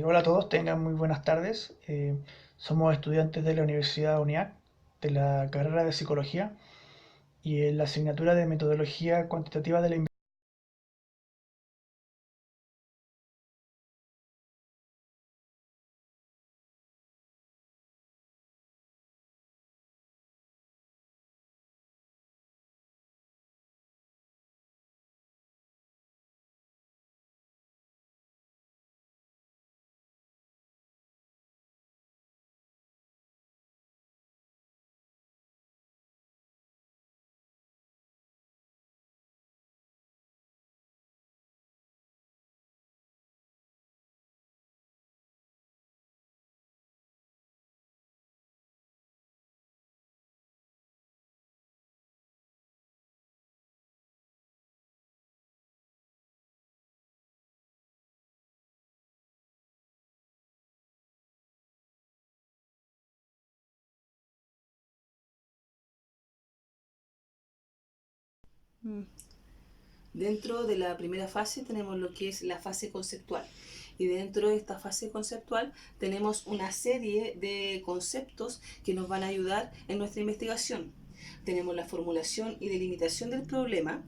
Hola a todos, tengan muy buenas tardes. Somos estudiantes de la Universidad UNIAC, de la carrera de Psicología y en la asignatura de Metodología Cuantitativa de la Investigación. Mm. Dentro de la primera fase tenemos lo que es la fase conceptual. Y dentro de esta fase conceptual tenemos una serie de conceptos que nos van a ayudar en nuestra investigación. Tenemos la formulación y delimitación del problema,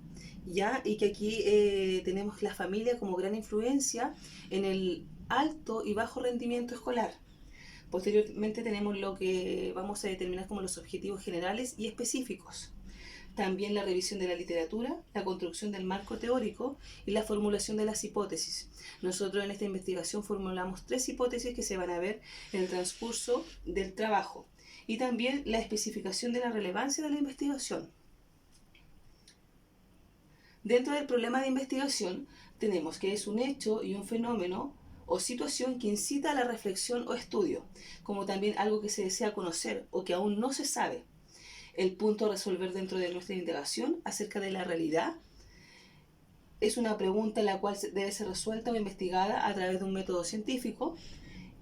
ya, y que aquí tenemos la familia como gran influencia en el alto y bajo rendimiento escolar. Posteriormente tenemos lo que vamos a determinar como los objetivos generales y específicos. También la revisión de la literatura, la construcción del marco teórico y la formulación de las hipótesis. Nosotros en esta investigación formulamos 3 hipótesis que se van a ver en el transcurso del trabajo. Y también la especificación de la relevancia de la investigación. Dentro del problema de investigación tenemos que es un hecho y un fenómeno o situación que incita a la reflexión o estudio, como también algo que se desea conocer o que aún no se sabe. El punto a resolver dentro de nuestra indagación acerca de la realidad es una pregunta la cual debe ser resuelta o investigada a través de un método científico,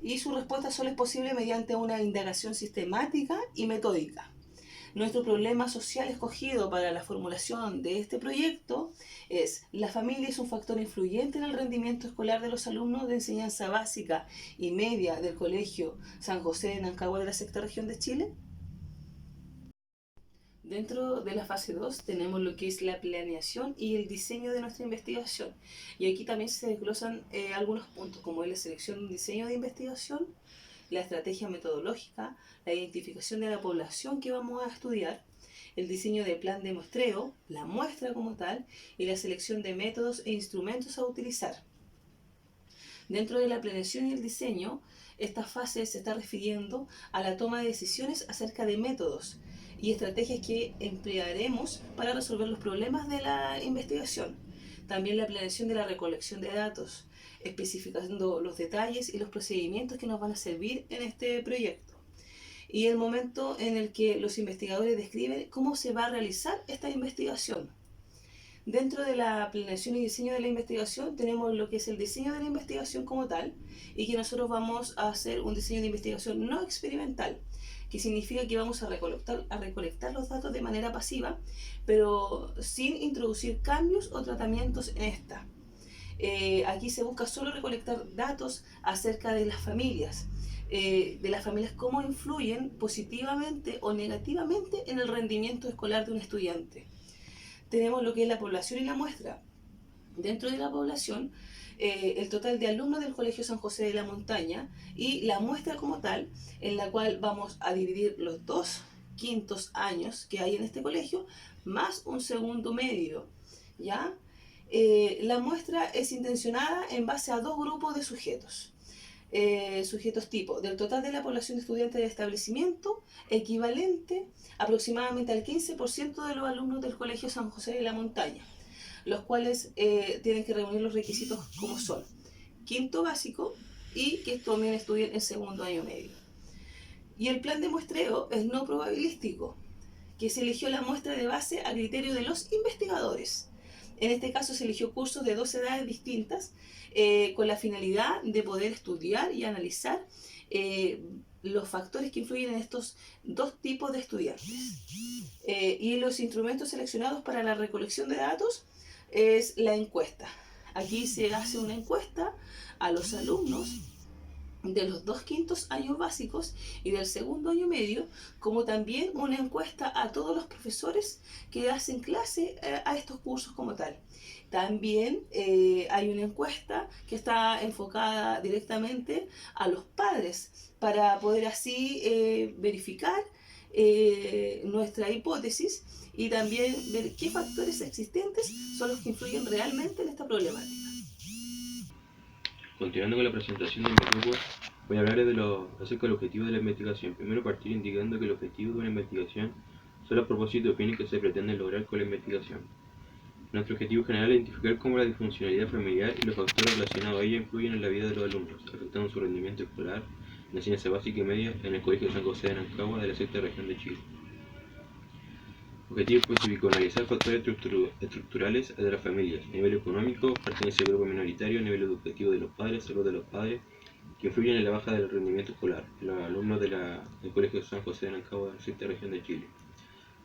y su respuesta solo es posible mediante una indagación sistemática y metódica. Nuestro problema social escogido para la formulación de este proyecto es: la familia es un factor influyente en el rendimiento escolar de los alumnos de enseñanza básica y media del Colegio San José de Nancagua de la Sexta Región de Chile. Dentro de la fase 2 tenemos lo que es la planeación y el diseño de nuestra investigación. Y aquí también se desglosan algunos puntos, como es la selección de un diseño de investigación, la estrategia metodológica, la identificación de la población que vamos a estudiar, el diseño de plan de muestreo, la muestra como tal, y la selección de métodos e instrumentos a utilizar. Dentro de la planeación y el diseño, esta fase se está refiriendo a la toma de decisiones acerca de métodos y estrategias que emplearemos para resolver los problemas de la investigación. También la planeación de la recolección de datos, especificando los detalles y los procedimientos que nos van a servir en este proyecto. Y el momento en el que los investigadores describen cómo se va a realizar esta investigación. Dentro de la planeación y diseño de la investigación tenemos lo que es el diseño de la investigación como tal, y que nosotros vamos a hacer un diseño de investigación no experimental, que significa que vamos a recolectar los datos de manera pasiva, pero sin introducir cambios o tratamientos en esta. Aquí se busca solo recolectar datos acerca de las familias, cómo influyen positivamente o negativamente en el rendimiento escolar de un estudiante. Tenemos lo que es la población y la muestra. Dentro de la población, el total de alumnos del Colegio San José de la Montaña y la muestra como tal, en la cual vamos a dividir los 2 quintos años que hay en este colegio, más un segundo medio, ¿ya? La muestra es intencionada en base a 2 grupos de sujetos. Sujetos tipo del total de la población de estudiantes del establecimiento, equivalente aproximadamente al 15% de los alumnos del Colegio San José de la Montaña, los cuales tienen que reunir los requisitos como son quinto básico y que también estudien en segundo año medio. Y el plan de muestreo es no probabilístico, que se eligió la muestra de base a criterio de los investigadores. En este caso se eligió cursos de 2 edades distintas, con la finalidad de poder estudiar y analizar los factores que influyen en estos 2 tipos de estudiantes. Y los instrumentos seleccionados para la recolección de datos es la encuesta. Aquí se hace una encuesta a los alumnos de los 2 quintos años básicos y del segundo año medio, como también una encuesta a todos los profesores que hacen clase a estos cursos como tal. También hay una encuesta que está enfocada directamente a los padres para poder así verificar nuestra hipótesis y también ver qué factores existentes son los que influyen realmente en esta problemática. Continuando con la presentación de mi grupo, voy a hablar acerca del objetivo de la investigación. Primero partir indicando que el objetivo de una investigación son los propósitos y fines que se pretenden lograr con la investigación. Nuestro objetivo general es identificar cómo la disfuncionalidad familiar y los factores relacionados a ella influyen en la vida de los alumnos, afectando su rendimiento escolar, en la enseñanza básica y media en el Colegio San José de Nancagua de la sexta región de Chile. Objetivo específico: analizar factores estructurales de las familias, nivel económico, pertenencia al grupo minoritario, nivel educativo de los padres, salud de los padres, que influyen en la baja del rendimiento escolar, los alumnos del Colegio San José de Nancagua de la sexta región de Chile.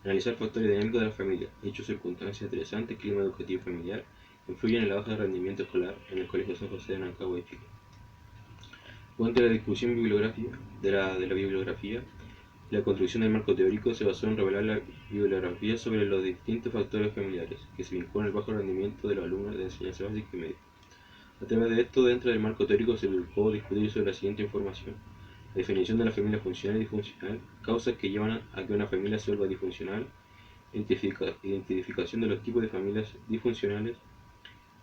Analizar factores dinámicos de la familia, hechos, circunstancias estresantes, clima educativo y familiar, que influyen en la baja del rendimiento escolar en el Colegio San José de Nancagua de Chile. Durante la discusión bibliográfica de la bibliografía, la construcción del marco teórico se basó en revelar la bibliografía sobre los distintos factores familiares que se vinculan al bajo rendimiento de los alumnos de enseñanza básica y media. A través de esto, dentro del marco teórico se buscó discutir sobre la siguiente información: la definición de la familia funcional y disfuncional, causas que llevan a que una familia se vuelva disfuncional, identificación de los tipos de familias disfuncionales,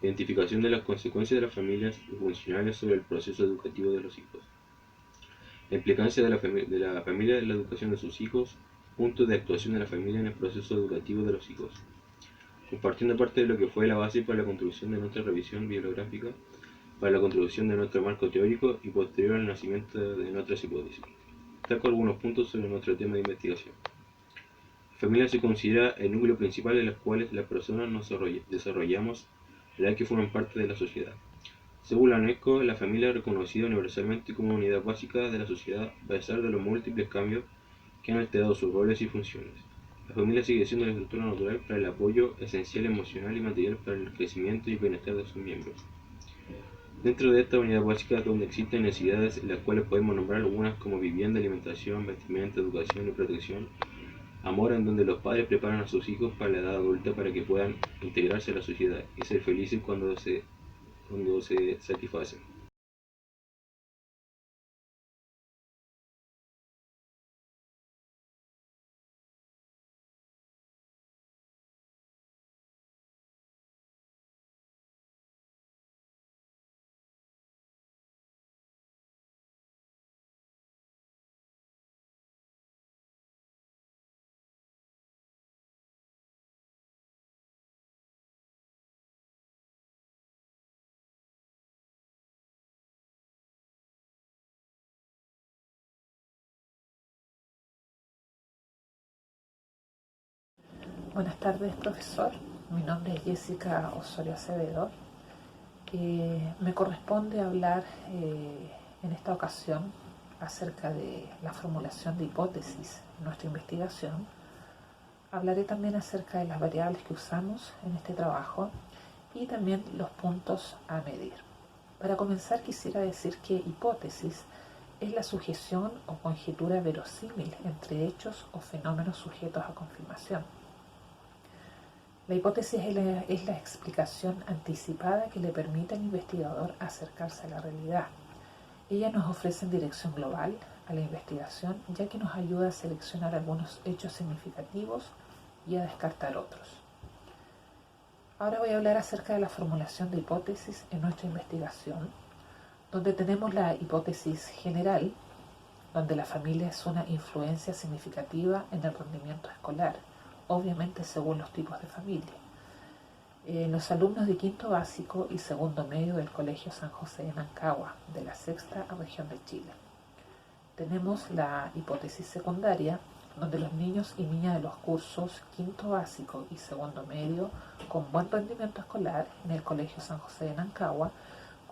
identificación de las consecuencias de las familias disfuncionales sobre el proceso educativo de los hijos, la implicancia de la familia en la educación de sus hijos, puntos de actuación de la familia en el proceso educativo de los hijos, compartiendo parte de lo que fue la base para la construcción de nuestra revisión bibliográfica, para la construcción de nuestro marco teórico y posterior al nacimiento de nuestras hipótesis. Destaco algunos puntos sobre nuestro tema de investigación. La familia se considera el núcleo principal en el cual las personas nos desarrollamos, la que forman parte de la sociedad. Según la UNESCO, la familia es reconocida universalmente como una unidad básica de la sociedad a pesar de los múltiples cambios que han alterado sus roles y funciones. La familia sigue siendo la estructura natural para el apoyo esencial emocional y material para el crecimiento y bienestar de sus miembros. Dentro de esta unidad básica es donde existen necesidades en las cuales podemos nombrar algunas como vivienda, alimentación, vestimenta, educación y protección, amor, en donde los padres preparan a sus hijos para la edad adulta para que puedan integrarse a la sociedad y ser felices cuando se satisfacen. Buenas tardes, profesor. Mi nombre es Jessica Osorio Acevedo. Me corresponde hablar en esta ocasión acerca de la formulación de hipótesis en nuestra investigación. Hablaré también acerca de las variables que usamos en este trabajo y también los puntos a medir. Para comenzar, quisiera decir que hipótesis es la sujeción o conjetura verosímil entre hechos o fenómenos sujetos a confirmación. La hipótesis es la explicación anticipada que le permite al investigador acercarse a la realidad. Ella nos ofrece en dirección global a la investigación, ya que nos ayuda a seleccionar algunos hechos significativos y a descartar otros. Ahora voy a hablar acerca de la formulación de hipótesis en nuestra investigación, donde tenemos la hipótesis general, donde la familia es una influencia significativa en el rendimiento escolar, obviamente según los tipos de familia. Los alumnos de quinto básico y segundo medio del Colegio San José de Nancagua, de la sexta región de Chile. Tenemos la hipótesis secundaria, donde los niños y niñas de los cursos quinto básico y segundo medio con buen rendimiento escolar en el Colegio San José de Nancagua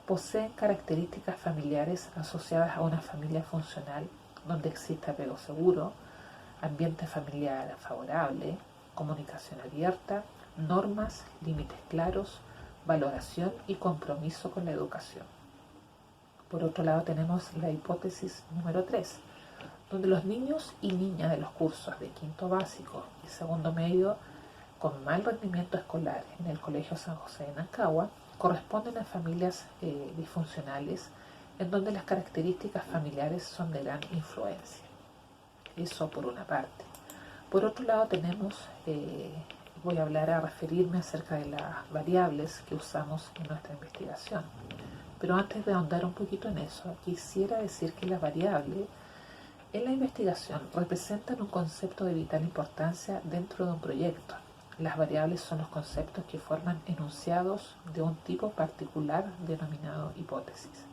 poseen características familiares asociadas a una familia funcional donde existe apego seguro, ambiente familiar favorable, comunicación abierta, normas, límites claros, valoración y compromiso con la educación. Por otro lado tenemos la hipótesis número 3, donde los niños y niñas de los cursos de quinto básico y segundo medio con mal rendimiento escolar en el Colegio San José de Nancagua corresponden a familias disfuncionales en donde las características familiares son de gran influencia. Eso por una parte. Por otro lado tenemos, voy a referirme acerca de las variables que usamos en nuestra investigación. Pero antes de ahondar un poquito en eso, quisiera decir que las variables en la investigación representan un concepto de vital importancia dentro de un proyecto. Las variables son los conceptos que forman enunciados de un tipo particular denominado hipótesis.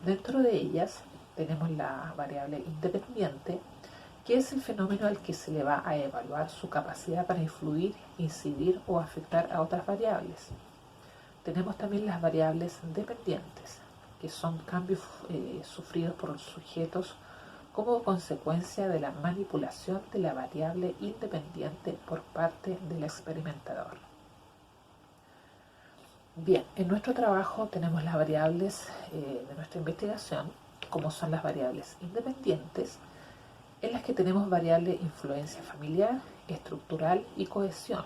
Dentro de ellas tenemos la variable independiente, que es el fenómeno al que se le va a evaluar su capacidad para influir, incidir o afectar a otras variables. Tenemos también las variables dependientes, que son cambios sufridos por los sujetos como consecuencia de la manipulación de la variable independiente por parte del experimentador. Bien, en nuestro trabajo tenemos las variables de nuestra investigación, como son las variables independientes, en las que tenemos variable influencia familiar, estructural y cohesión.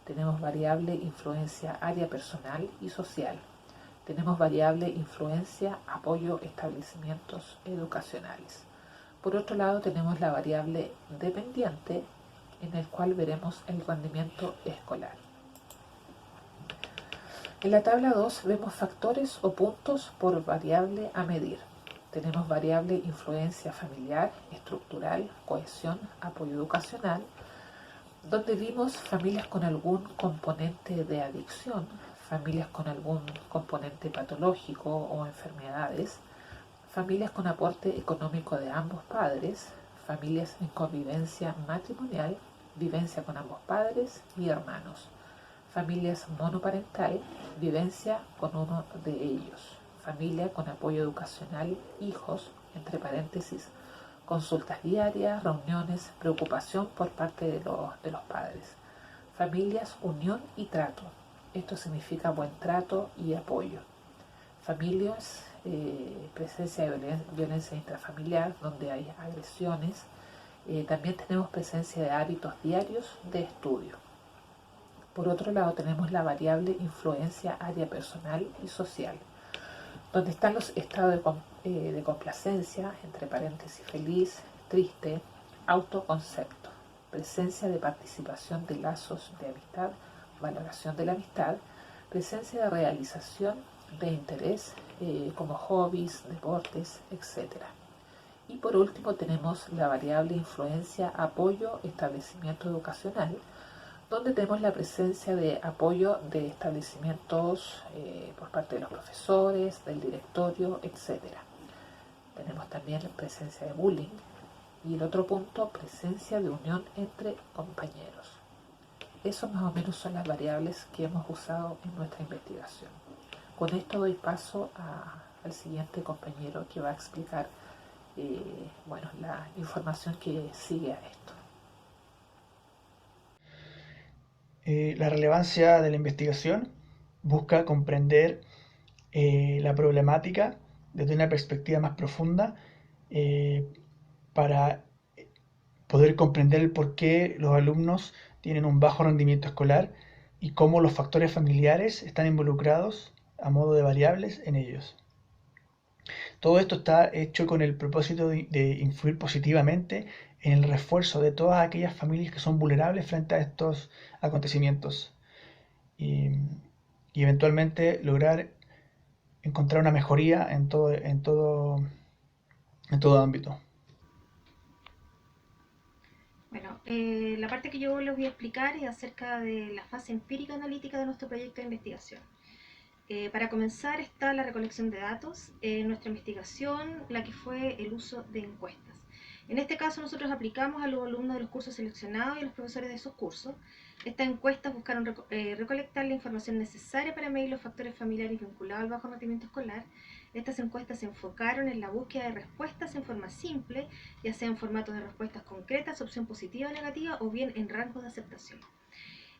Tenemos variable influencia área personal y social. Tenemos variable influencia apoyo establecimientos educacionales. Por otro lado tenemos la variable dependiente, en el cual veremos el rendimiento escolar. En la tabla 2 vemos factores o puntos por variable a medir. Tenemos variable influencia familiar, estructural, cohesión, apoyo educacional, donde vimos familias con algún componente de adicción, familias con algún componente patológico o enfermedades, familias con aporte económico de ambos padres, familias en convivencia matrimonial, vivencia con ambos padres y hermanos, familias monoparental, vivencia con uno de ellos, familia con apoyo educacional, hijos, entre paréntesis, consultas diarias, reuniones, preocupación por parte de los padres, familias, unión y trato. Esto significa buen trato y apoyo. Familias, presencia de violencia intrafamiliar, donde hay agresiones. También tenemos presencia de hábitos diarios de estudio. Por otro lado, tenemos la variable influencia área personal y social, donde están los estados de complacencia, entre paréntesis feliz, triste, autoconcepto, presencia de participación de lazos de amistad, valoración de la amistad, presencia de realización de interés como hobbies, deportes, etc. Y por último tenemos la variable influencia apoyo establecimiento educacional, donde tenemos la presencia de apoyo de establecimientos por parte de los profesores, del directorio, etc. Tenemos también la presencia de bullying y el otro punto, presencia de unión entre compañeros. Eso más o menos son las variables que hemos usado en nuestra investigación. Con esto doy paso al siguiente compañero que va a explicar la información que sigue a esto. La relevancia de la investigación busca comprender la problemática desde una perspectiva más profunda para poder comprender el por qué los alumnos tienen un bajo rendimiento escolar y cómo los factores familiares están involucrados a modo de variables en ellos. Todo esto está hecho con el propósito de influir positivamente en el refuerzo de todas aquellas familias que son vulnerables frente a estos acontecimientos y, y eventualmente lograr encontrar una mejoría en todo ámbito. Bueno, la parte que yo les voy a explicar es acerca de la fase empírica analítica de nuestro proyecto de investigación. Para comenzar está la recolección de datos, nuestra investigación, la que fue el uso de encuestas. En este caso nosotros aplicamos a los alumnos de los cursos seleccionados y a los profesores de esos cursos. Estas encuestas buscaron recolectar la información necesaria para medir los factores familiares vinculados al bajo rendimiento escolar. Estas encuestas se enfocaron en la búsqueda de respuestas en forma simple, ya sea en formatos de respuestas concretas, opción positiva o negativa, o bien en rangos de aceptación.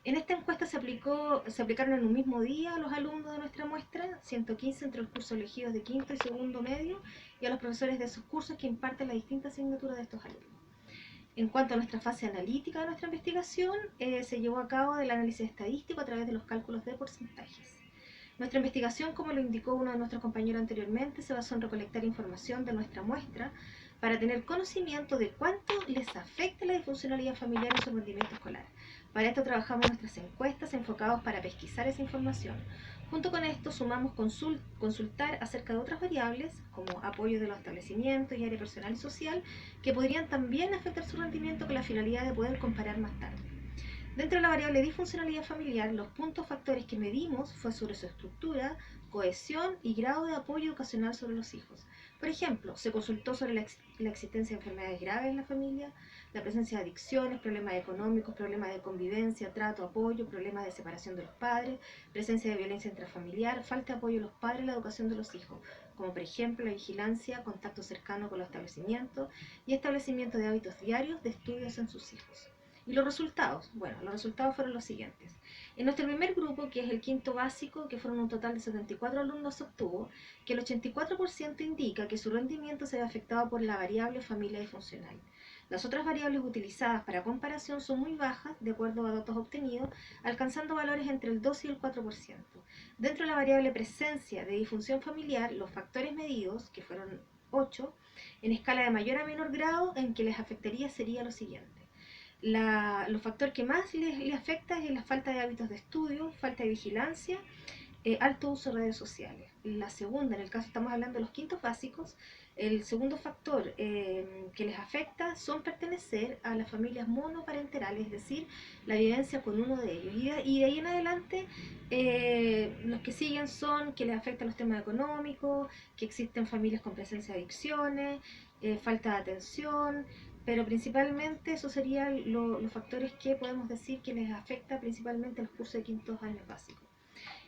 En esta encuesta se aplicaron en un mismo día a los alumnos de nuestra muestra, 115 entre los cursos elegidos de quinto y segundo medio, y a los profesores de esos cursos que imparten las distintas asignaturas de estos alumnos. En cuanto a nuestra fase analítica de nuestra investigación, se llevó a cabo el análisis estadístico a través de los cálculos de porcentajes. Nuestra investigación, como lo indicó uno de nuestros compañeros anteriormente, se basó en recolectar información de nuestra muestra para tener conocimiento de cuánto les afecta la disfuncionalidad familiar en su rendimiento escolar. Para esto trabajamos nuestras encuestas enfocados para pesquisar esa información. Junto con esto sumamos consultar acerca de otras variables como apoyo de los establecimientos y área personal y social que podrían también afectar su rendimiento con la finalidad de poder comparar más tarde. Dentro de la variable disfuncionalidad familiar, los puntos factores que medimos fue sobre su estructura, cohesión y grado de apoyo educacional sobre los hijos. Por ejemplo, se consultó sobre la existencia de enfermedades graves en la familia, la presencia de adicciones, problemas económicos, problemas de convivencia, trato, apoyo, problemas de separación de los padres, presencia de violencia intrafamiliar, falta de apoyo de los padres en la educación de los hijos, como por ejemplo la vigilancia, contacto cercano con los establecimientos y establecimiento de hábitos diarios de estudios en sus hijos. ¿Y los resultados? Bueno, los resultados fueron los siguientes. En nuestro primer grupo, que es el quinto básico, que fueron un total de 74 alumnos, se obtuvo que el 84% indica que su rendimiento se ve afectado por la variable familia disfuncional. Las otras variables utilizadas para comparación son muy bajas, de acuerdo a datos obtenidos, alcanzando valores entre el 2 y el 4%. Dentro de la variable presencia de disfunción familiar, los factores medidos, que fueron 8, en escala de mayor a menor grado, en que les afectaría sería lo siguiente. Los factores que más les afecta es la falta de hábitos de estudio, falta de vigilancia, alto uso de redes sociales. La segunda, en el caso estamos hablando de los quintos básicos, el segundo factor que les afecta son pertenecer a las familias monoparenterales, es decir, la vivencia con uno de ellos. Y de ahí en adelante, los que siguen son que les afectan los temas económicos, que existen familias con presencia de adicciones, falta de atención, pero principalmente esos serían los factores que podemos decir que les afecta principalmente a los cursos de quintos años básicos.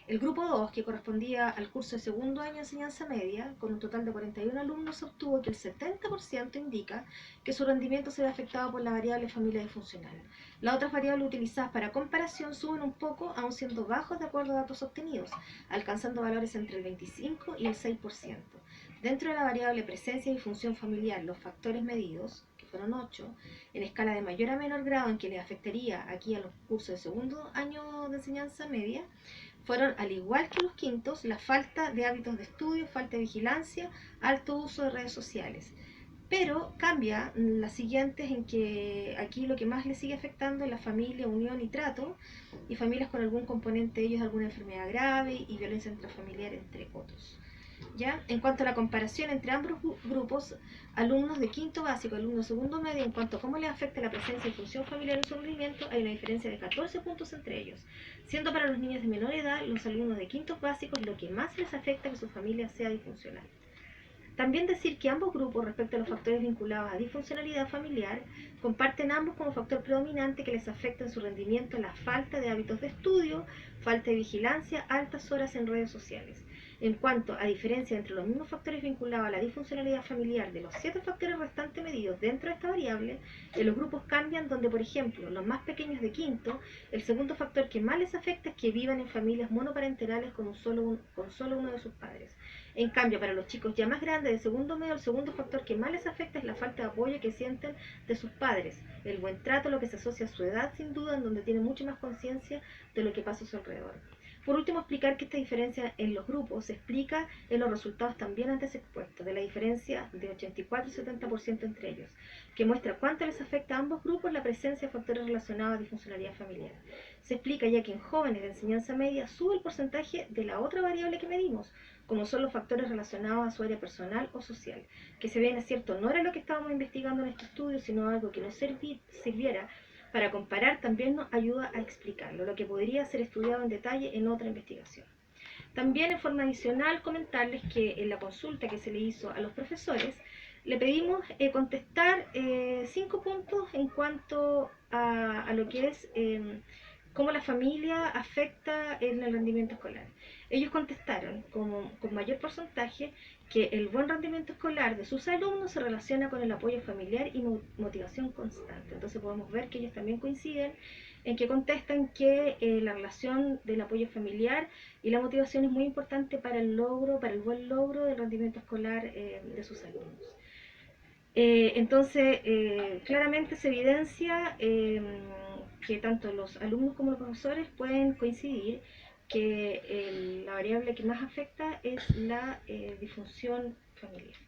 El grupo 2, que correspondía al curso de segundo año de enseñanza media, con un total de 41 alumnos, obtuvo que el 70% indica que su rendimiento se ve afectado por la variable familia disfuncional. Las otras variables utilizadas para comparación suben un poco, aun siendo bajos de acuerdo a datos obtenidos, alcanzando valores entre el 25 y el 6%. Dentro de la variable presencia y disfunción familiar, los factores medidos, que fueron 8, en escala de mayor a menor grado en que les afectaría aquí a los cursos de segundo año de enseñanza media, fueron, al igual que los quintos, la falta de hábitos de estudio, falta de vigilancia, alto uso de redes sociales. Pero cambia las siguientes en que aquí lo que más les sigue afectando es la familia, unión y trato, y familias con algún componente de ellos, alguna enfermedad grave y violencia intrafamiliar, entre otros. ¿Ya? En cuanto a la comparación entre ambos grupos, alumnos de quinto básico, alumnos de segundo medio, en cuanto a cómo les afecta la presencia y función familiar en su rendimiento, hay una diferencia de 14 puntos entre ellos, siendo para los niños de menor edad, los alumnos de quintos básicos, lo que más les afecta es que su familia sea disfuncional. También decir que ambos grupos, respecto a los factores vinculados a disfuncionalidad familiar, comparten ambos como factor predominante que les afecta en su rendimiento la falta de hábitos de estudio, falta de vigilancia, altas horas en redes sociales. En cuanto a diferencia entre los mismos factores vinculados a la disfuncionalidad familiar de los 7 factores restantes medidos dentro de esta variable, los grupos cambian donde, por ejemplo, los más pequeños de quinto, el segundo factor que más les afecta es que vivan en familias monoparenterales con solo uno de sus padres. En cambio, para los chicos ya más grandes de segundo medio, el segundo factor que más les afecta es la falta de apoyo que sienten de sus padres, el buen trato, lo que se asocia a su edad sin duda, en donde tienen mucho más conciencia de lo que pasa a su alrededor. Por último, explicar que esta diferencia en los grupos se explica en los resultados también antes expuestos, de la diferencia de 84 y 70% entre ellos, que muestra cuánto les afecta a ambos grupos la presencia de factores relacionados a disfuncionalidad familiar. Se explica ya que en jóvenes de enseñanza media sube el porcentaje de la otra variable que medimos, como son los factores relacionados a su área personal o social, que si bien es cierto no era lo que estábamos investigando en este estudio, sino algo que nos sirviera para comparar, también nos ayuda a explicarlo, lo que podría ser estudiado en detalle en otra investigación. También, en forma adicional, comentarles que en la consulta que se le hizo a los profesores, le pedimos contestar 5 puntos en cuanto a lo que es cómo la familia afecta en el rendimiento escolar. Ellos contestaron con mayor porcentaje que el buen rendimiento escolar de sus alumnos se relaciona con el apoyo familiar y motivación constante. Entonces podemos ver que ellos también coinciden en que contestan que la relación del apoyo familiar y la motivación es muy importante para el buen logro del rendimiento escolar de sus alumnos. Entonces, claramente se evidencia que tanto los alumnos como los profesores pueden coincidir que la variable que más afecta es la disfunción familiar.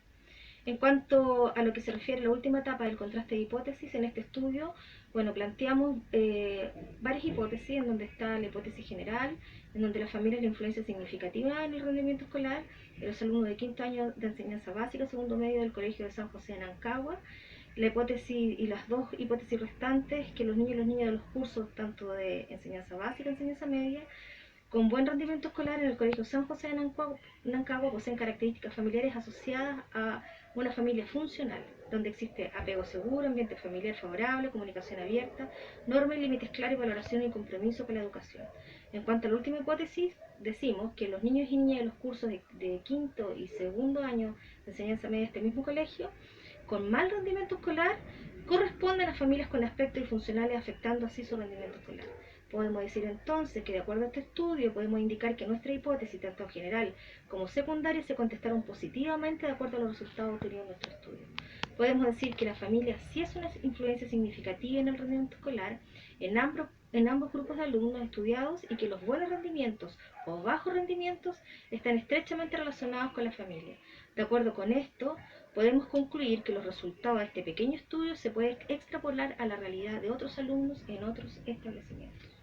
En cuanto a lo que se refiere a la última etapa del contraste de hipótesis, en este estudio, bueno, planteamos varias hipótesis, en donde está la hipótesis general, en donde la familia es la influencia significativa en el rendimiento escolar de los alumnos de quinto año de enseñanza básica, segundo medio del Colegio de San José de Nancagua. La hipótesis y las dos hipótesis restantes, que los niños y las niñas de los cursos tanto de enseñanza básica, enseñanza media, con buen rendimiento escolar en el Colegio San José de Nancagua poseen características familiares asociadas a una familia funcional, donde existe apego seguro, ambiente familiar favorable, comunicación abierta, normas y límites claros y valoración y compromiso con la educación. En cuanto a la última hipótesis, decimos que los niños y niñas de los cursos de quinto y segundo año de enseñanza media de este mismo colegio, con mal rendimiento escolar, corresponden a familias con aspectos disfuncionales, afectando así su rendimiento escolar. Podemos decir entonces que de acuerdo a este estudio podemos indicar que nuestra hipótesis, tanto general como secundaria, se contestaron positivamente de acuerdo a los resultados obtenidos en nuestro estudio. Podemos decir que la familia sí es una influencia significativa en el rendimiento escolar en ambos grupos de alumnos estudiados y que los buenos rendimientos o bajos rendimientos están estrechamente relacionados con la familia. De acuerdo con esto, podemos concluir que los resultados de este pequeño estudio se pueden extrapolar a la realidad de otros alumnos en otros establecimientos.